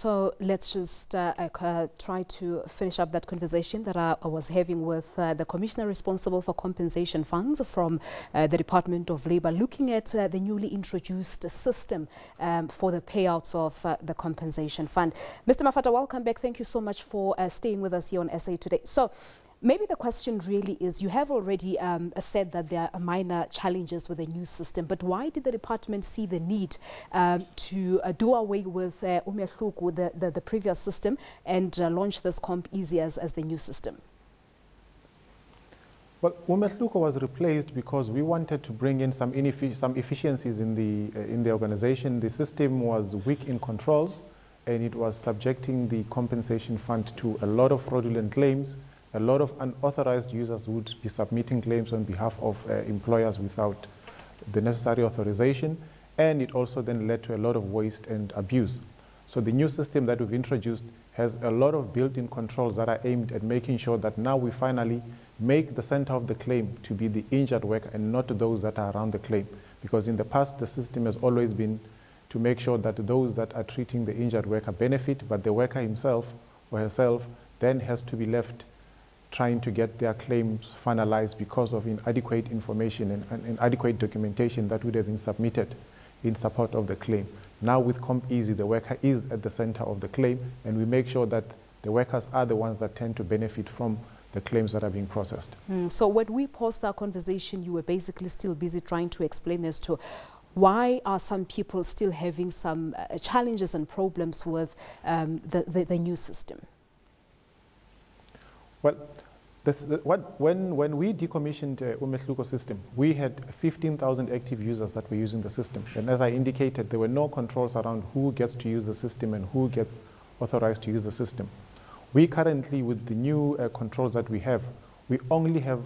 So let's just try to finish up that conversation that I was having with the Commissioner responsible for compensation funds from the Department of Labour, looking at the newly introduced system for the payouts of the compensation fund. Mr. Mafata, welcome back. Thank you so much for staying with us here on SA Today. So maybe the question really is, you have already said that there are minor challenges with the new system, but why did the department see the need to do away with the previous system and launch this CompEasy as the new system? Well, Umehluko was replaced because we wanted to bring in some efficiencies in the organization. The system was weak in controls, and it was subjecting the compensation fund to a lot of fraudulent claims. A lot of unauthorized users would be submitting claims on behalf of employers without the necessary authorization, and it also then led to a lot of waste and abuse. So the new system that we've introduced has a lot of built-in controls that are aimed at making sure that now we finally make the center of the claim to be the injured worker and not those that are around the claim. Because in the past, the system has always been to make sure that those that are treating the injured worker benefit, but the worker himself or herself then has to be left trying to get their claims finalized because of inadequate information and inadequate documentation that would have been submitted in support of the claim. Now with CompEasy, the worker is at the center of the claim, and we make sure that the workers are the ones that tend to benefit from the claims that are being processed. So when we paused our conversation, you were basically still busy trying to explain as to why are some people still having some challenges and problems with the new system? Well, when we decommissioned Umehluko system, we had 15,000 active users that were using the system. And as I indicated, there were no controls around who gets to use the system and who gets authorized to use the system. We currently, with the new controls that we have, we only have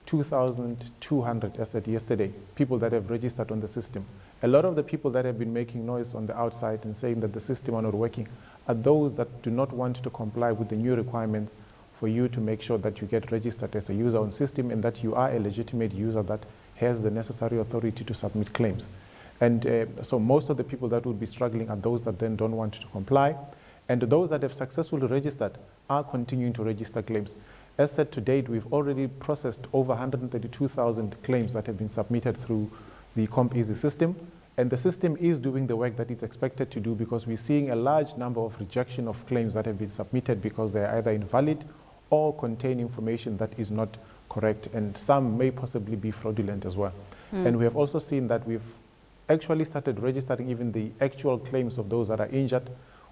2,200 as at yesterday, people that have registered on the system. A lot of the people that have been making noise on the outside and saying that the system are not working are those that do not want to comply with the new requirements for you to make sure that you get registered as a user on system and that you are a legitimate user that has the necessary authority to submit claims. And so most of the people that would be struggling are those that then don't want to comply. And those that have successfully registered are continuing to register claims. As said, to date, we've already processed over 132,000 claims that have been submitted through the CompEasy system. And the system is doing the work that it's expected to do, because we're seeing a large number of rejection of claims that have been submitted because they're either invalid or contain information that is not correct, and some may possibly be fraudulent as well. And we have also seen that we've actually started registering even the actual claims of those that are injured.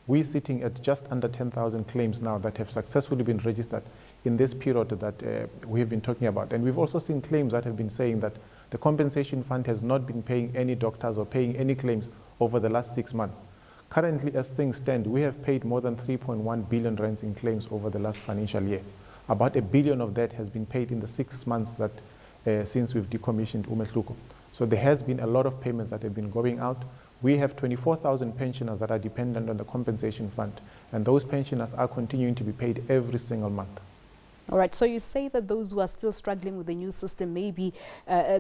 We're sitting at just under 10,000 claims now that have successfully been registered in this period that we have been talking about. And we've also seen claims that have been saying that the compensation fund has not been paying any doctors or paying any claims over the last 6 months. Currently, as things stand, we have paid more than 3.1 billion rands in claims over the last financial year. About $1 billion of that has been paid in the 6 months that since we've decommissioned Umehluko. So there has been a lot of payments that have been going out. We have 24,000 pensioners that are dependent on the compensation fund, and those pensioners are continuing to be paid every single month. All right, so you say that those who are still struggling with the new system may be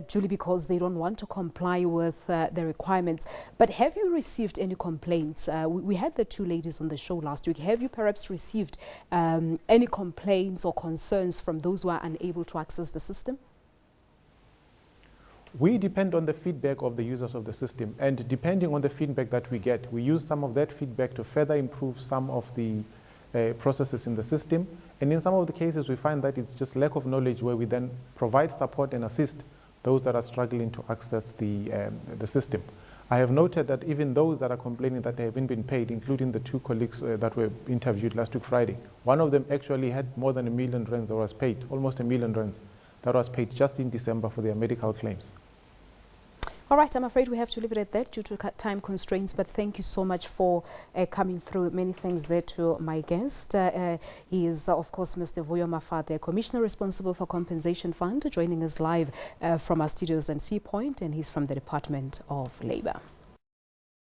purely because they don't want to comply with the requirements. But have you received any complaints? We had the two ladies on the show last week. Have you perhaps received any complaints or concerns from those who are unable to access the system? We depend on the feedback of the users of the system, and depending on the feedback that we get, we use some of that feedback to further improve some of the processes in the system. And in some of the cases, we find that it's just lack of knowledge, where we then provide support and assist those that are struggling to access the system. I have noted that even those that are complaining that they haven't been paid, including the two colleagues that were interviewed last week Friday, one of them actually had more than 1 million rands that was paid, almost 1 million rands that was paid just in December for their medical claims. All right, I'm afraid we have to leave it at that due to time constraints, but thank you so much for coming through. Many thanks there to my guest. He is, of course, Mr. Vuyo Mafata, Commissioner responsible for Compensation Fund, joining us live from our studios in Sea Point, and he's from the Department of Labour.